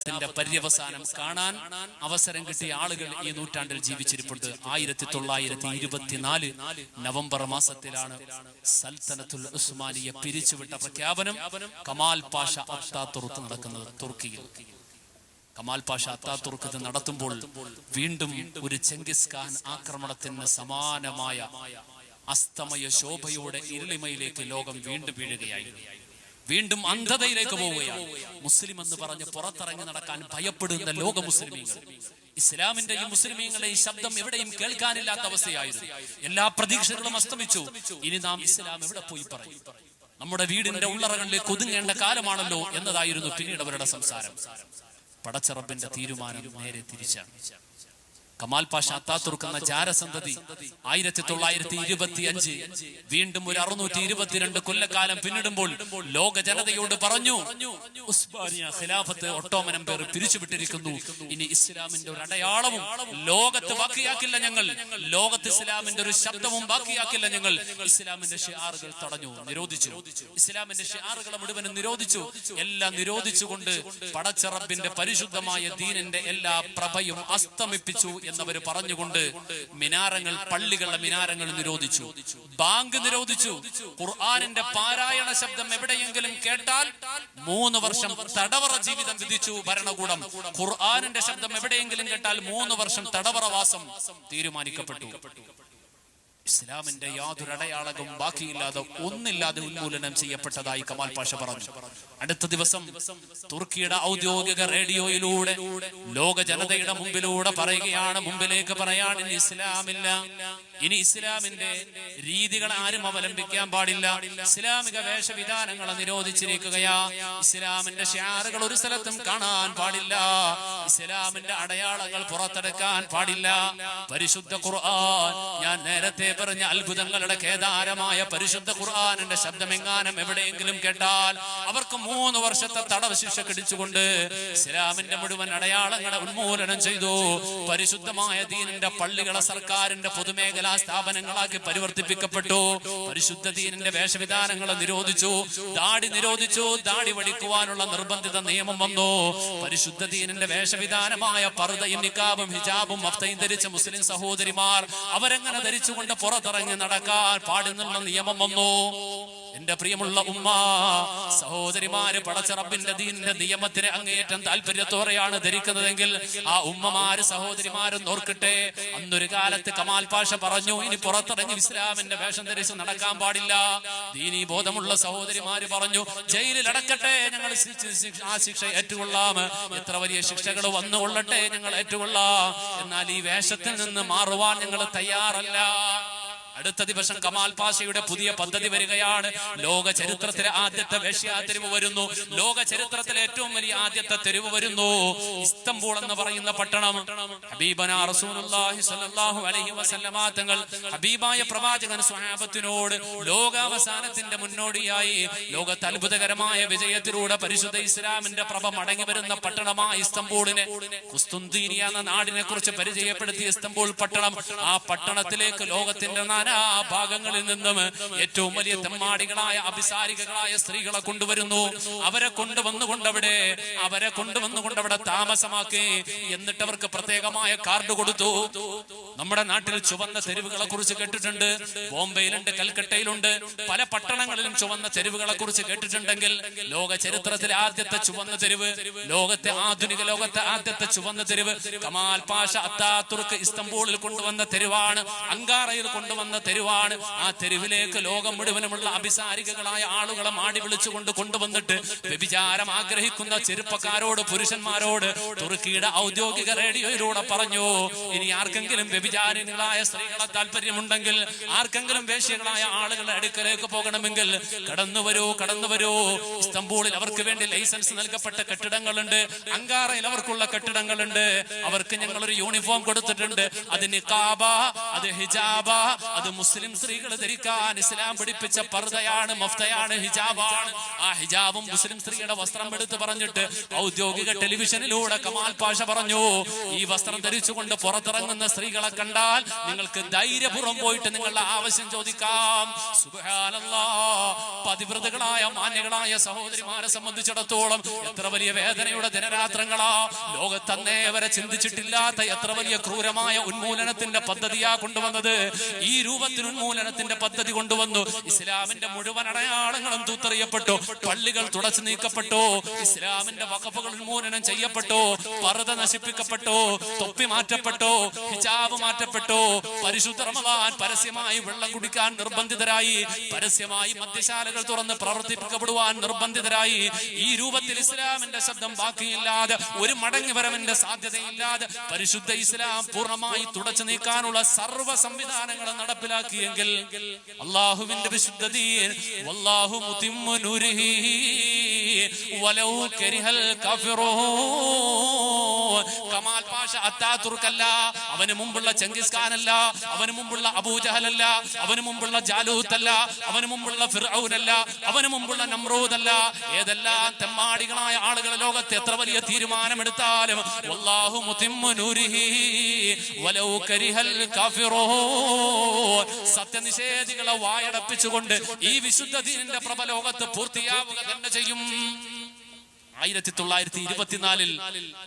ഖിലാഫത്തിന്റെ പര്യവസാനം കാണാൻ അവസരം കിട്ടിയ ആളുകൾ ഈ നൂറ്റാണ്ടിൽ ജീവിച്ചിരിപ്പുണ്ട്. 1924 നവംബർ മാസത്തിലാണ് സൽത്തനത്തുൽ ഉസ്മാനിയെ പിരിച്ചുവിട്ട പ്രഖ്യാപനം കമാൽ പാഷ അത്താതുർക്ക് നടക്കുന്നത് തുർക്കിയിൽ. കമാൽ പാഷ അത്താതുർക്ക് ഇത് നടത്തുമ്പോൾ വീണ്ടും ഒരു ചെങ്കിസ് ഖാൻ ആക്രമണത്തിന് സമാനമായ അസ്തമയ ശോഭയോടെ ഇരുളിമയിലേക്ക് ലോകം വീണ്ടും വീഴുകയായി. വീണ്ടും അന്ധതയിലേക്ക് പോവുകയാണ്. മുസ്ലിം എന്ന് പറഞ്ഞ് പുറത്തിറങ്ങി നടക്കാൻ ഭയപ്പെടുന്ന ലോക മുസ്ലിമീങ്ങൾ, ഇസ്ലാമിന്റെയും മുസ്ലിമീങ്ങളുടെയും ശബ്ദം എവിടെയും കേൾക്കാനില്ലാത്ത അവസ്ഥയായിരുന്നു. എല്ലാ പ്രതീക്ഷകളും അസ്തമിച്ചു. ഇനി നാം ഇസ്ലാം എവിടെ പോയി പറയും? നമ്മുടെ വീടിന്റെ ഉള്ളറകളിലേക്ക് ഒതുങ്ങേണ്ട കാലമാണല്ലോ എന്നതായിരുന്നു പിന്നീട് അവരുടെ സംസാരം. പടച്ചറബിന്റെ തീരുമാനം നേരെ തിരിച്ചാണ്. കമാൽ പാഷ അത്താതുർക്ക് എന്ന ജാരസന്തതി 1925 വീണ്ടും ഒരു 622 കൊല്ലക്കാലം പിന്നിടുമ്പോൾ ലോക ജനതയോട് പറഞ്ഞു, ഉസ്മാനിയ ഖിലാഫത്ത് ഒട്ടോമൻ എംപയർ പിരിച്ചുവിട്ടിരിക്കുന്നു. ഇനി ഇസ്ലാമിന്റെ ഒരു അടയാളവും ലോകത്ത് ബാക്കിയാക്കില്ല ഞങ്ങൾ. ലോകത്ത് ഇസ്ലാമിന്റെ ഒരു ശബ്ദവും ബാക്കിയാക്കില്ല ഞങ്ങൾ. ഇസ്ലാമിന്റെ ഷിആറുകൾ തടഞ്ഞു, നിരോധിച്ചു. ഇസ്ലാമിന്റെ ഷിആറുകളെ മുഴുവനും നിരോധിച്ചു. എല്ലാം നിരോധിച്ചുകൊണ്ട് പടച്ചറബിന്റെ പരിശുദ്ധമായ ദീനിന്റെ എല്ലാ പ്രഭയും അസ്തമിപ്പിച്ചു എന്നവർ പറഞ്ഞുകൊണ്ട് മിനാരങ്ങൾ, പള്ളികളുടെ മിനാരങ്ങൾ നിരോധിച്ചു, ബാങ്ക് നിരോധിച്ചു. ഖുർആനിന്റെ പാരായണ ശബ്ദം എവിടെയെങ്കിലും കേട്ടാൽ 3 വർഷം തടവറ ജീവിതം വിധിച്ചു ഭരണകൂടം. ഖുർആനിന്റെ ശബ്ദം എവിടെയെങ്കിലും കേട്ടാൽ 3 വർഷം തടവറവാസം തീരുമാനിക്കപ്പെട്ടു. ഇസ്ലാമിന്റെ യാതൊരു അടയാളവും ബാക്കിയില്ലാതെ ഒന്നില്ലാതെ ഉന്മൂലനം ചെയ്യപ്പെട്ടതായി കമാൽ പാഷ പറഞ്ഞു. അടുത്ത ദിവസം തുർക്കിയുടെ ഔദ്യോഗിക റേഡിയോയിലൂടെ ലോക ജനതയുടെ മുമ്പിലൂടെ പറയുകയാണ്, മുമ്പിലേക്ക് പറയാണ്, ഇനി ഇസ്ലാമില്ല. ഇനി ഇസ്ലാമിന്റെ രീതികൾ ആരും അവലംബിക്കാൻ പാടില്ല. ഇസ്ലാമിക വേഷവിധാനങ്ങളെ നിരോധിച്ചിരിക്കുകയാ. ഇസ്ലാമിന്റെ ഷിആറുകൾ ഒരു സ്ഥലത്തും കാണാൻ പാടില്ല. ഇസ്ലാമിന്റെ അടയാളങ്ങൾ പുറത്തെടുക്കാൻ പാടില്ല. പരിശുദ്ധ ഖുർആൻ, ഞാൻ നേരത്തെ പറഞ്ഞ അത്ഭുതങ്ങളുടെ കേദാരമായ പരിശുദ്ധ ഖുർആനിന്റെ ശബ്ദമെങ്ങാനും എവിടെയെങ്കിലും കേട്ടാൽ അവർക്ക് 3 വർഷത്തെ തടവ് ശിക്ഷ കിടിച്ചുകൊണ്ട് ഇസ്ലാമിന്റെ മുഴുവൻ അടയാളങ്ങളെ ഉന്മൂലനം ചെയ്തു. പരിശുദ്ധമായ ദീനിന്റെ പള്ളികളെ സർക്കാരിന്റെ പൊതുമേഖലാ സ്ഥാപനങ്ങളാക്കി പരിവർത്തിപ്പിക്കപ്പെട്ടു. പരിശുദ്ധ ദീനിന്റെ വേഷവിധാനങ്ങളെ നിരോധിച്ചു. ദാടി നിരോധിച്ചു. ദാടി വടിക്കുവാനുള്ള നിർബന്ധിത നിയമം വന്നു. പരിശുദ്ധ ദീനിന്റെ വേഷവിധാനമായ പർദയും നിക്കാബും ഹിജാബും മഫ്തയും ധരിച്ച മുസ്ലിം സഹോദരിമാർ അവരെങ്ങനെ ധരിച്ചുകൊണ്ട് പുറത്തിറങ്ങി നടക്കാൻ പാടുന്നുള്ള നിയമം വന്നു. എന്റെ പ്രിയമുള്ള ഉമ്മ സഹോദരിമാര്, പടച്ചറബിന്റെ ദീനിന്റെ നിയമത്തിന് അങ്ങേയറ്റം താല്പര്യത്തോടെയാണ് ധരിക്കുന്നതെങ്കിൽ ആ ഉമ്മമാര് സഹോദരിമാരും ഓർക്കട്ടെ, അന്നൊരു കാലത്ത് കമാൽ പാഷ പറഞ്ഞു, ഇനി പുറത്തിറങ്ങി ഇസ്ലാമിന്റെ വേഷം ധരിച്ച് നടക്കാൻ പാടില്ല. ദീനീ ബോധമുള്ള സഹോദരിമാര് പറഞ്ഞു, ജയിലിൽ അടക്കട്ടെ, ഞങ്ങൾ ആ ശിക്ഷ ഏറ്റുകൊള്ളാം. എത്ര വലിയ ശിക്ഷകൾ വന്നുകൊള്ളട്ടെ, ഞങ്ങൾ ഏറ്റുകൊള്ളാം. എന്നാൽ ഈ വേഷത്തിൽ നിന്ന് മാറുവാൻ ഞങ്ങൾ തയ്യാറല്ല. അടുത്ത ദിവസം കമാൽ പാഷയുടെ പുതിയ പദ്ധതി വരികയാണ്. ലോക ചരിത്രത്തിലെ ആദ്യത്തെ വേശ്യാ തെരുവ് വരുന്നു. ലോക ചരിത്രത്തിലെ ഏറ്റവും വലിയ ആദ്യത്തെ തെരുവ് വരുന്നു. ഇസ്തംബൂൾ എന്ന് പറയുന്ന പട്ടണം. ഹബീബനാ റസൂലുള്ളാഹി സ്വല്ലല്ലാഹു അലൈഹി വസല്ലമ തങ്ങൾ ഹബീബായ പ്രവാചകൻ സ്വഹാബത്തിനോട് ലോകാവസാനത്തിന്റെ മുന്നോടിയായി ലോകത്തെ അത്ഭുതകരമായ വിജയത്തിലൂടെ പരിശുദ്ധ ഇസ്ലാമിന്റെ പ്രഭ മടങ്ങി വരുന്ന പട്ടണമായ ഇസ്തംബൂളിനെ, കുസ്തുന്തീനിയ എന്ന നാടിനെ കുറിച്ച് പരിചയപ്പെടുത്തിയ ഇസ്തംബൂൾ പട്ടണം. ആ പട്ടണത്തിലേക്ക് ലോകത്തിന്റെ ഭാഗങ്ങളിൽ നിന്നും ഏറ്റവും വലിയ തെമ്മാടികളായ അഭിസാരികളായ സ്ത്രീകളെ കൊണ്ടുവരുന്നു. അവരെ കൊണ്ടുവന്നുകൊണ്ട് അവിടെ താമസമാക്കി. എന്നിട്ട് അവർക്ക് പ്രത്യേകമായ കാർഡ് കൊടുത്തു. നമ്മുടെ നാട്ടിൽ ചുവന്ന തെരുവുകളെ കുറിച്ച് കേട്ടിട്ടുണ്ട്. ബോംബെയിലുണ്ട്, കൽക്കട്ടയിലുണ്ട്, പല പട്ടണങ്ങളിലും ചുവന്ന തെരുവുകളെ കുറിച്ച് കേട്ടിട്ടുണ്ടെങ്കിൽ ലോക ചരിത്രത്തിലെ ആദ്യത്തെ ചുവന്ന തെരുവ്, ആധുനിക ലോകത്തെ ആദ്യത്തെ ചുവന്ന തെരുവ് കമാൽ പാഷ അത്താതുർക്ക് ഇസ്തംബൂളിൽ കൊണ്ടുവന്ന തെരുവാണ്. അങ്കാറയിൽ കൊണ്ടുവന്ന തെരുവാണ്. ആ തെരുവിലേക്ക് ലോകം മുഴുവനുമുള്ള അഭിസാരികളായ ആളുകളെ മാടി വിളിച്ചുകൊണ്ട് കൊണ്ടുവന്നിട്ട് വ്യഭിചാരം ആഗ്രഹിക്കുന്ന ചെറുപ്പക്കാരോട്, പുരുഷന്മാരോട് തുർക്കിയുടെ ഔദ്യോഗിക റേഡിയോയിലൂടെ പറഞ്ഞു, ഇനി ആർക്കെങ്കിലും വ്യഭിചാരികളായ സ്ത്രീകളെ താല്പര്യമുണ്ടെങ്കിൽ, ആർക്കെങ്കിലും വേശ്യകളായ ആളുകളുടെ അടുക്കലേക്ക് പോകണമെങ്കിൽ കടന്നു വരൂ. ഇസ്തംബൂളിൽ അവർക്ക് വേണ്ടി ലൈസൻസ് നൽകപ്പെട്ട കെട്ടിടങ്ങളുണ്ട്. അങ്കാറയിൽ അവർക്കുള്ള കെട്ടിടങ്ങളുണ്ട്. അവർക്ക് ഞങ്ങളൊരു യൂണിഫോം കൊടുത്തിട്ടുണ്ട്. അത് നിഖാബ, അത് ഹിജാബ, അത് മുസ്ലിം സ്ത്രീകൾ ധരിക്കാൻ ഇസ്ലാം പഠിപ്പിച്ച പർദയാണ്, മഫ്തയാണ്, ഹിജാബാണ്. ആ ഹിജാബും മുസ്ലിം സ്ത്രീയുടെ വസ്ത്രം എടുത്ത് പറഞ്ഞിട്ട് ഔദ്യോഗിക ടെലിവിഷനിലൂടെ കമാൽ പാഷ പറഞ്ഞു, ഈ വസ്ത്രം ധരിച്ചുകൊണ്ട് പുറത്തിറങ്ങുന്ന സ്ത്രീകളെ കണ്ടാൽ നിങ്ങൾക്ക് ധൈര്യപൂർവ്വം പോയിട്ട് നിങ്ങളുടെ ആവശ്യം ചോദിക്കാം. സുബ്ഹാനല്ലാഹ്. പതിവ്രതകളായ മാന്യകളായ സഹോദരിമാരെ സംബന്ധിച്ചിടത്തോളം എത്ര വലിയ വേദനയുടെ ദിനരാത്രങ്ങളാ. ലോകത്തന്നേ വരെ ചിന്തിച്ചിട്ടില്ലാത്ത എത്ര വലിയ ക്രൂരമായ ഉന്മൂലനത്തിന്റെ പദ്ധതിയാ കൊണ്ടുവന്നത്. ഈ രൂപത്തിൽ ഉന്മൂലനത്തിന്റെ പദ്ധതി കൊണ്ടുവന്നു. ഇസ്ലാമിന്റെ മുഴുവൻ അടയാളങ്ങളും തൂത്തെറിയപ്പെട്ടു, പള്ളികൾ തുടച്ചു നീക്കപ്പെട്ടു, ഇസ്ലാമിന്റെ വഖഫുകൾ ഉന്മൂലനം ചെയ്യപ്പെട്ടു, പർദ നശിപ്പിക്കപ്പെട്ടു, തൊപ്പി മാറ്റപ്പെട്ടു, ഹിജാബ് മാറ്റപ്പെട്ടു. പരിശുദ്ധ റമദാൻ പരസ്യമായി വെള്ളം കുടിക്കാൻ നിർബന്ധിതരായി, പരസ്യമായി മദ്യശാലകൾ തുറന്ന് പ്രവർത്തിക്കപ്പെടുവാൻ നിർബന്ധിതരായി. ഈ രൂപത്തിൽ ഇസ്ലാമിന്റെ ശബ്ദം ബാക്കിയില്ലാതെ, ഒരു മടങ്ങിവരവിന്റെ സാധ്യതയില്ലാതെ പരിശുദ്ധ ഇസ്ലാം പൂർണ്ണമായി തുടച്ചു നീക്കാനുള്ള സർവ്വ സംവിധാനങ്ങളും നടപ്പിലാക്കിയെങ്കിൽ അല്ലാഹുവിന്റെ വിശുദ്ധ ദീൻ വല്ലാഹു മുതിമ്മു നൂരിഹി വലൗ കരിഹൽ കാഫിറൂൻ. കമാൽ പാഷ അത്താതുർക്കല്ല, അവന് മുമ്പുള്ള ചെങ്കിസ് ഖാൻ അല്ല, അവന് മുമ്പുള്ള അബൂജഹൽ അല്ല, അവന് മുമ്പുള്ള ജാലൂത്ത് അല്ല, അവന് മുമ്പുള്ള ഫിർഔൻ അല്ല, അവന് മുമ്പുള്ള നമ്രൂദ് അല്ല. ഏതെല്ലാം തെമ്മാടികളായ ആളുകൾ ലോകത്ത് എത്ര വലിയ തീരുമാനമെടുത്താലും വല്ലാഹു മുതിമ്മു നൂരിഹി വലൗ കരിഹൽ കാഫിറൂൻ. സത്യനിഷേധികളെ വായടപ്പിച്ചുകൊണ്ട് ഈ വിശുദ്ധ ദീനിന്റെ പ്രഭ ലോകത്ത് പൂർത്തിയാവുക തന്നെ ചെയ്യും. 1924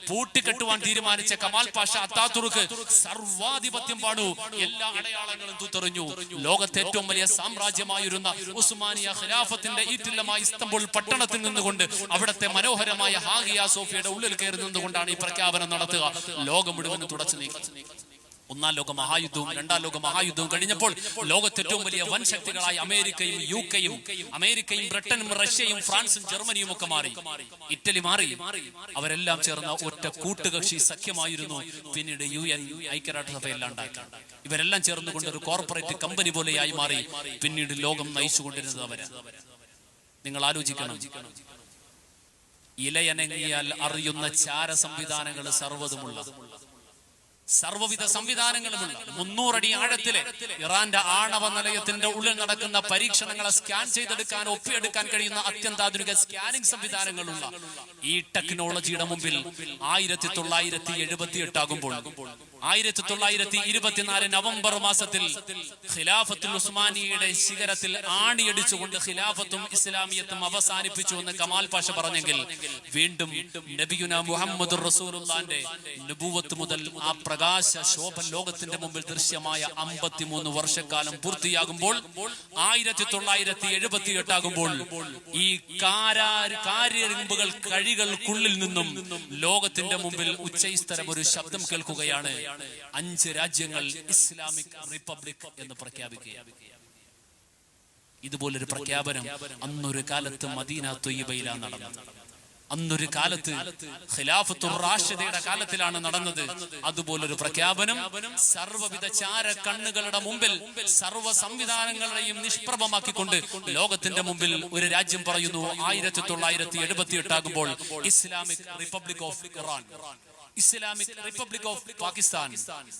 പൂട്ടിക്കെട്ടുവാൻ തീരുമാനിച്ച കമാൽ പാഷ അത്താതുർക്ക് സർവാധിപത്യം പാടു, എല്ലാ അടയാളങ്ങളും തൂത്തെറിഞ്ഞു. ലോകത്തെ ഏറ്റവും വലിയ സാമ്രാജ്യമായിരുന്ന ഉസ്മാനിയ ഖിലാഫത്തിന്റെ ഈറ്റില്ലമായ ഇസ്തംബുൾ പട്ടണത്തിൽ നിന്നുകൊണ്ട് അവിടത്തെ മനോഹരമായ ഹാഗിയ സോഫിയയുടെ ഉള്ളിൽ കയറി നിന്നുകൊണ്ടാണ് ഈ പ്രഖ്യാപനം നടത്തുക. ലോകം മുഴുവനും തുടച്ചു നീക്കി. ഒന്നാം ലോക മഹായുദ്ധവും രണ്ടാം ലോക മഹായുദ്ധവും കഴിഞ്ഞപ്പോൾ ലോകത്തെ ഏറ്റവും വലിയ വൻ ശക്തികളായ അമേരിക്കയും യുകെയും, അമേരിക്കയും ബ്രിട്ടനും റഷ്യയും ഫ്രാൻസും ജർമ്മനിയും ഒക്കെ മാറി, ഇറ്റലി മാറി. അവരെല്ലാം ചേർന്ന ഒറ്റ കൂട്ടുകക്ഷി സഖ്യമായിരുന്നു പിന്നീട് UN ഐക്യരാഷ്ട്രസഭയെല്ലാം ഉണ്ടാക്കി. ഇവരെല്ലാം ചേർന്നുകൊണ്ട് ഒരു കോർപ്പറേറ്റ് കമ്പനി പോലെയായി മാറി പിന്നീട് ലോകം നയിച്ചുകൊണ്ടിരുന്നത് അവര്. നിങ്ങൾ ആലോചിക്കണം, ഇലയനങ്ങിയാൽ അറിയുന്ന ചാര സംവിധാനങ്ങൾ സർവ്വതുമുള്ള, സർവ്വവിധ സംവിധാനങ്ങളുമുള്ള 300 അടി ആഴത്തിലെ ഇറാന്റെ ആണവ നിലയത്തിന്റെ ഉള്ളിൽ നടക്കുന്ന പരീക്ഷണങ്ങളെ സ്കാൻ ചെയ്തെടുക്കാൻ, ഒപ്പിയെടുക്കാൻ കഴിയുന്ന അത്യന്താധുനിക സ്കാനിംഗ് സംവിധാനങ്ങളുള്ള ഈ ടെക്നോളജിയുടെ മുമ്പിൽ 1978 ആകുമ്പോൾ 1924 നവംബർ മാസത്തിൽ ഖിലാഫത്തുൽ ഉസ്മാനിയയുടെ ശിഖരത്തിൽ ആണിയടിച്ചുകൊണ്ട് ഖിലാഫത്തും ഇസ്ലാമിയത്തും അവസാനിപ്പിച്ചു എന്ന് കമാൽ പാഷ പറഞ്ഞെങ്കിൽ, വീണ്ടും നബിയുന മുഹമ്മദുർ റസൂലുള്ളാഹിന്റെ നബുവത്ത് മുതൽ ആ പ്രകാശ ശോഭ ലോകത്തിന്റെ മുമ്പിൽ ദൃശ്യമായ 53 വർഷക്കാലം പൂർത്തിയാകുമ്പോൾ 1978 ആകുമ്പോൾ ഈ കാര്യരിമ്പുകൾ കഴികൾക്കുള്ളിൽ നിന്നും ലോകത്തിന്റെ മുമ്പിൽ ഉച്ചൈസ്തരം ഒരു ശബ്ദം കേൾക്കുകയാണ്. 5 രാജ്യങ്ങൾ ഇസ്ലാമിക് റിപ്പബ്ലിക് എന്ന് പ്രഖ്യാപിക്കുകയാണ്. ഇതുപോലൊരു പ്രഖ്യാപനം അന്നൊരു കാലത്ത് മദീന ത്വയ്യിബയിലാണ് നടന്നത്. അന്നൊരു കാലത്ത് ഖിലാഫത്തുർ റാഷിദയുടെ കാലത്തിലാണ് നടന്നത്. അതുപോലൊരു പ്രഖ്യാപനം സർവ്വവിധ ചാര കണ്ണുകളുടെ മുമ്പിൽ സർവ്വ സംവിധാനങ്ങളെയും നിഷ്പ്രഭമാക്കിക്കൊണ്ട് ലോകത്തിന്റെ മുമ്പിൽ ഒരു രാജ്യം പറയുന്നു. 1978 ആകുമ്പോൾ Islamic republic of Iran, Islamic republic of Pakistan,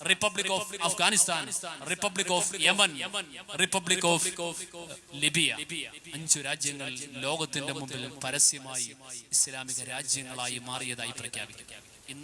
republic of Afghanistan, republic of Yemen, republic of Libya. 5 രാജ്യങ്ങൾ ലോകത്തിന്റെ മുമ്പിൽ പരസ്യമായി ഇസ്ലാമിക രാജ്യങ്ങളായി മാറിയതായി പ്രഖ്യാപിക്കും.